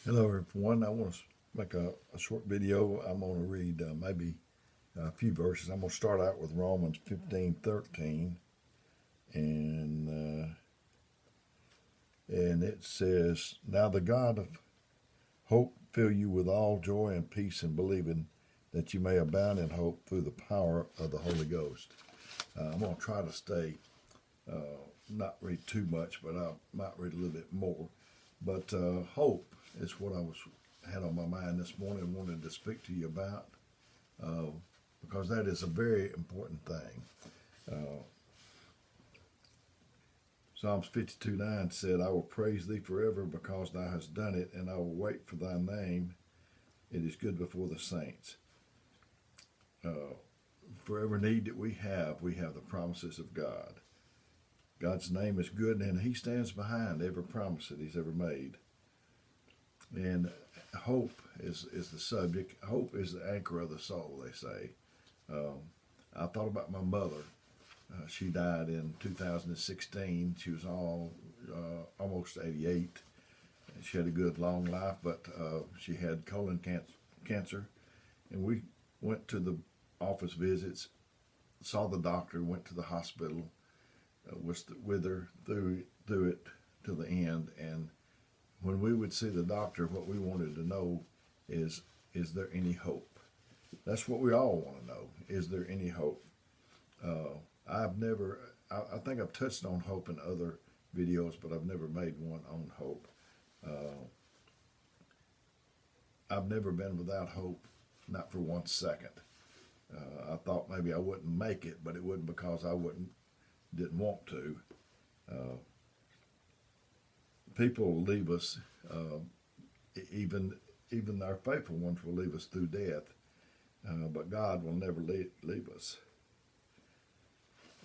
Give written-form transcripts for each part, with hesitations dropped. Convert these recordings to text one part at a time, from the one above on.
Hello, everyone. I want to make a short video. I'm going to read maybe a few verses. I'm going to start out with Romans 15:13, and it says, "Now the God of hope fill you with all joy and peace in believing, that you may abound in hope through the power of the Holy Ghost." I'm going to try to stay, not read too much, but I might read a little bit more. But hope is what had on my mind this morning and wanted to speak to you about, uh, because that is a very important thing. Uh, Psalms 52:9 said, "I will praise thee forever because thou hast done it, and I will wait for thy name. It is good before the saints." Uh, for every need that we have the promises of God. God's name is good, and He stands behind every promise that He's ever made. And hope is the subject. Hope is the anchor of the soul, they say. I thought about my mother. She died in 2016. She was almost 88. She had a good long life, but she had colon cancer. And we went to the office visits, saw the doctor, went to the hospital, was with her through it to the end. And when we would see the doctor, what we wanted to know is there any hope? That's what we all want to know. Is there any hope? I think I've touched on hope in other videos, but I've never made one on hope. I've never been without hope, not for 1 second. I thought maybe I wouldn't make it, but it wasn't because I didn't want to. People leave us, even our faithful ones will leave us through death, but God will never leave us.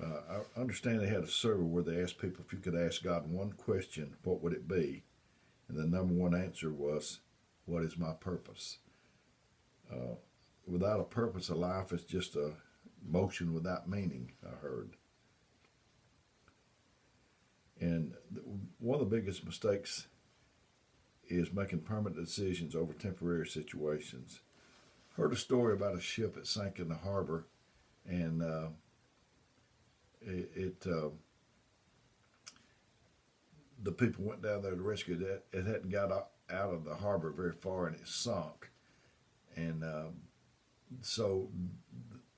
I understand they had a survey where they asked people, if you could ask God one question, what would it be? And the number one answer was, what is my purpose? Without a purpose, a life is just a motion without meaning, I heard. And one of the biggest mistakes is making permanent decisions over temporary situations. Heard a story about a ship that sank in the harbor, and the people went down there to rescue it. It hadn't got out of the harbor very far, and it sunk. And so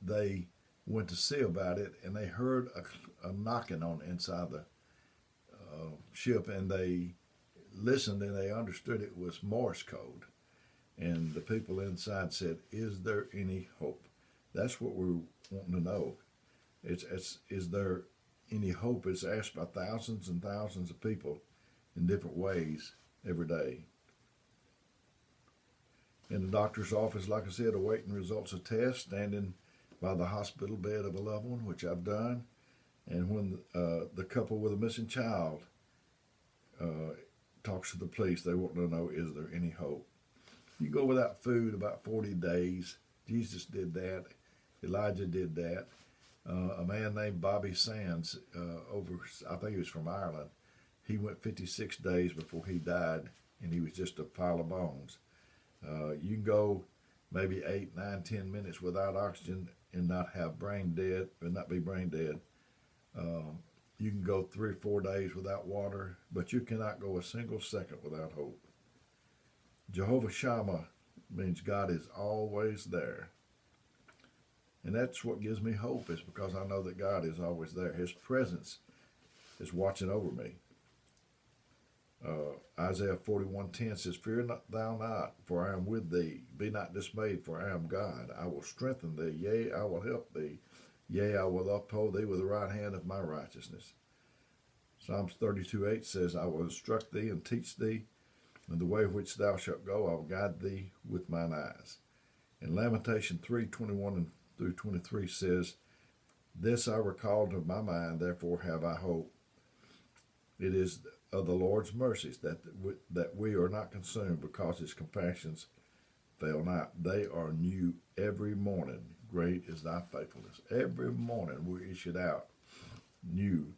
they went to see about it, and they heard a knocking on the inside of the ship, and they listened, and they understood it was Morse code. And the people inside said, "Is there any hope?" That's what we're wanting to know. Is there any hope? It's asked by thousands and thousands of people in different ways every day. In the doctor's office, like I said, awaiting results of tests, standing by the hospital bed of a loved one, which I've done. And when the couple with a missing child talks to the police, they want to know, is there any hope? You go without food about 40 days. Jesus did that. Elijah did that. A man named Bobby Sands, I think he was from Ireland, he went 56 days before he died, and he was just a pile of bones. You can go maybe 8, 9, 10 minutes without oxygen and not have brain dead, or not be brain dead. You can go 3 or 4 days without water, but you cannot go a single second without hope. Jehovah Shammah means God is always there. And that's what gives me hope, is because I know that God is always there. His presence is watching over me. Isaiah 41:10 says, "Fear thou not, for I am with thee. Be not dismayed, for I am God. I will strengthen thee, yea, I will help thee. Yea, I will uphold thee with the right hand of my righteousness." Psalms 32:8 says, "I will instruct thee and teach thee in the way which thou shalt go. I will guide thee with mine eyes." And Lamentation 3:21 through 23 says, "This I recall to my mind, therefore have I hope. It is of the Lord's mercies that we are not consumed, because His compassions fail not. They are new every morning. Great is thy faithfulness." Every morning we're issued out new.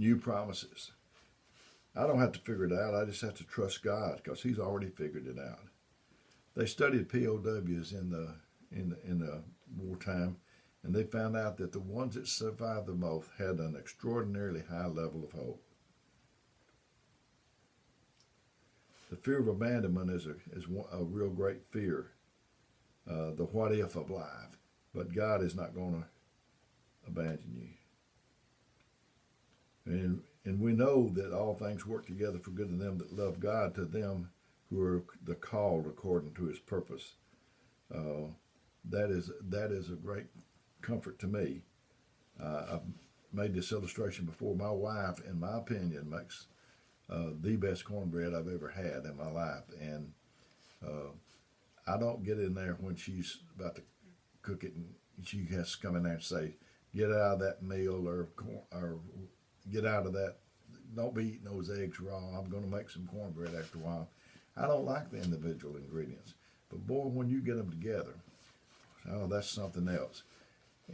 new promises. I don't have to figure it out. I just have to trust God because He's already figured it out. They studied POWs in the wartime, and they found out that the ones that survived the most had an extraordinarily high level of hope. The fear of abandonment is a real great fear. The what if of life. But God is not going to abandon you. And we know that all things work together for good to them that love God, to them who are the called according to His purpose. That is a great comfort to me. I've made this illustration before. My wife, in my opinion, makes the best cornbread I've ever had in my life, and I don't get in there when she's about to cook it, and she has to come in there and say, "Get out of that meal," or "Get out of that. Don't be eating those eggs raw. I'm going to make some cornbread after a while." I don't like the individual ingredients, but boy, when you get them together, oh, that's something else.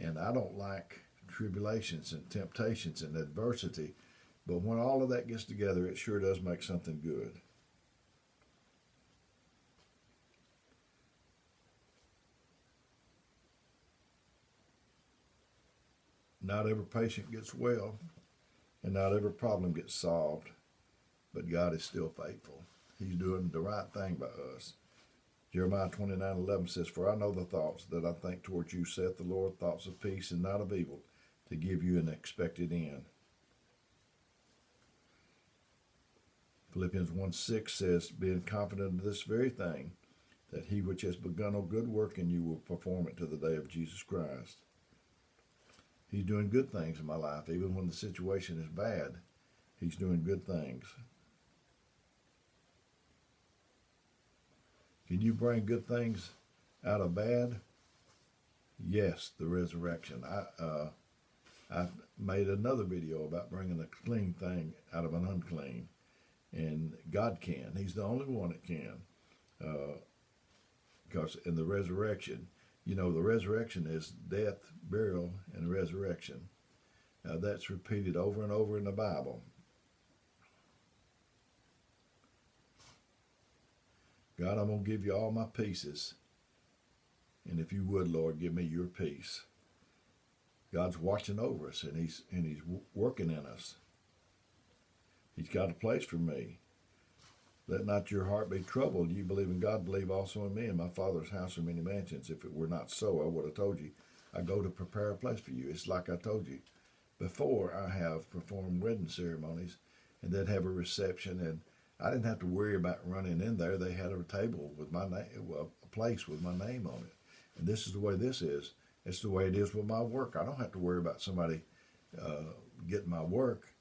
And I don't like tribulations and temptations and adversity, but when all of that gets together, it sure does make something good. Not every patient gets well, and not every problem gets solved, but God is still faithful. He's doing the right thing by us. Jeremiah 29:11 says, "For I know the thoughts that I think towards you, saith the Lord, thoughts of peace and not of evil, to give you an expected end." Philippians 1:6 says, "Being confident of this very thing, that He which has begun a good work in you will perform it to the day of Jesus Christ." He's doing good things in my life. Even when the situation is bad, He's doing good things. Can you bring good things out of bad? Yes, the resurrection. I made another video about bringing a clean thing out of an unclean, and God can. He's the only one that can. Because in the resurrection, the resurrection is death, burial, and resurrection. That's repeated over and over in the Bible. God, I'm going to give you all my pieces. And if you would, Lord, give me your peace. God's watching over us, and He's working in us. He's got a place for me. Let not your heart be troubled. You believe in God, believe also in me. In my Father's house are many mansions. If it were not so, I would have told you. I go to prepare a place for you. It's like I told you before. I have performed wedding ceremonies, and they'd have a reception, and I didn't have to worry about running in there. They had a table with my name, a place with my name on it. And this is the way this is. It's the way it is with my work. I don't have to worry about somebody getting my work.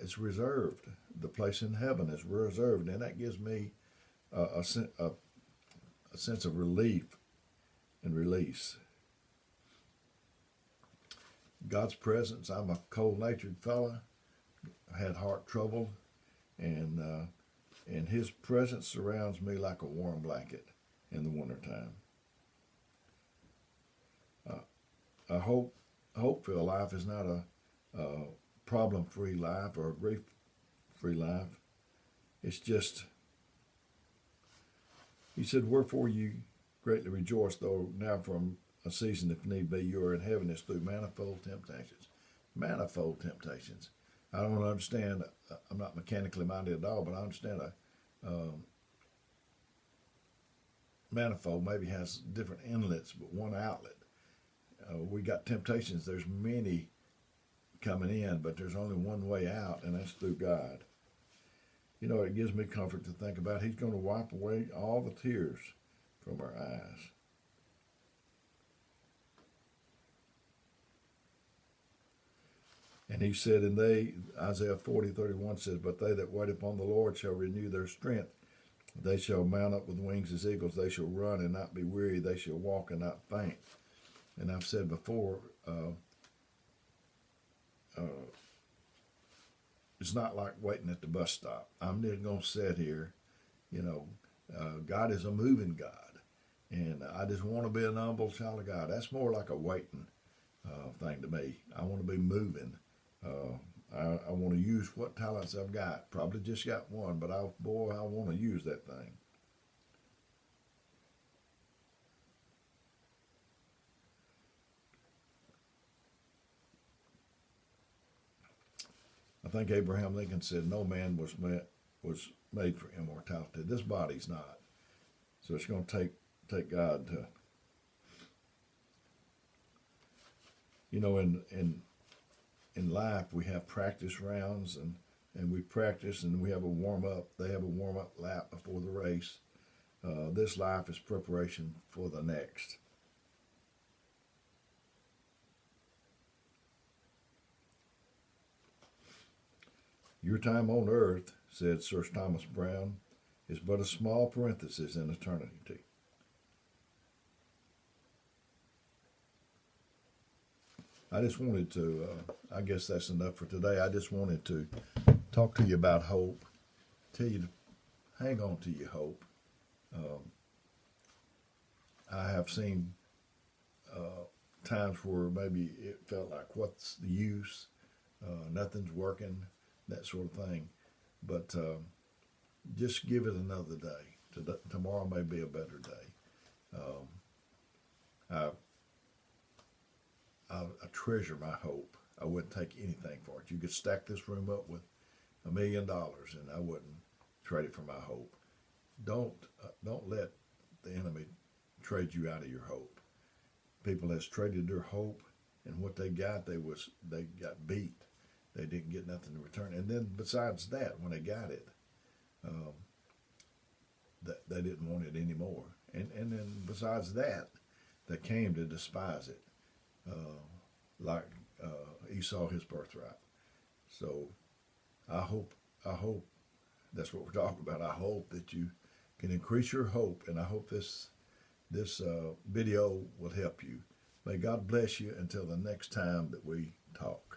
It's reserved. The place in heaven is reserved, and that gives me a sense of relief and release. God's presence. I'm a cold-natured fella. I had heart trouble. And His presence surrounds me like a warm blanket in the wintertime. A hope-filled life is not a problem-free life or a grief-free life. It's just, He said, "Wherefore you greatly rejoice, though now from a season, if need be, you are in heaviness through manifold temptations." Manifold temptations. I don't understand. I'm not mechanically minded at all, but I understand a manifold maybe has different inlets, but one outlet. We got temptations. There's many coming in, but there's only one way out, and that's through God. It gives me comfort to think about He's going to wipe away all the tears from our eyes. And He said, Isaiah 40:31 says, "But they that wait upon the Lord shall renew their strength. They shall mount up with wings as eagles. They shall run and not be weary. They shall walk and not faint." And I've said before, it's not like waiting at the bus stop. I'm just going to sit here. God is a moving God. And I just want to be an humble child of God. That's more like a waiting thing to me. I want to be moving. I want to use what talents I've got. Probably just got one, but boy, I want to use that thing. I think Abraham Lincoln said, "No man was made for immortality. This body's not. So it's going to take God to, in life we have practice rounds and we practice and we have a warm up. They have a warm up lap before the race. This life is preparation for the next." "Your time on earth," said Sir Thomas Browne, "is but a small parenthesis in eternity." I just wanted to, I guess that's enough for today. I just wanted to talk to you about hope, tell you to hang on to your hope. I have seen times where maybe it felt like, what's the use? Nothing's working, that sort of thing. But just give it another day. Tomorrow may be a better day. I treasure my hope. I wouldn't take anything for it. You could stack this room up with $1 million, and I wouldn't trade it for my hope. Don't let the enemy trade you out of your hope. People has traded their hope, and what they got, they got beat. They didn't get nothing in return. And then besides that, when they got it, they didn't want it anymore. And then besides that, they came to despise it, like Esau his birthright. So I hope that's what we're talking about. I hope that you can increase your hope, and I hope this video will help you. May God bless you until the next time that we talk.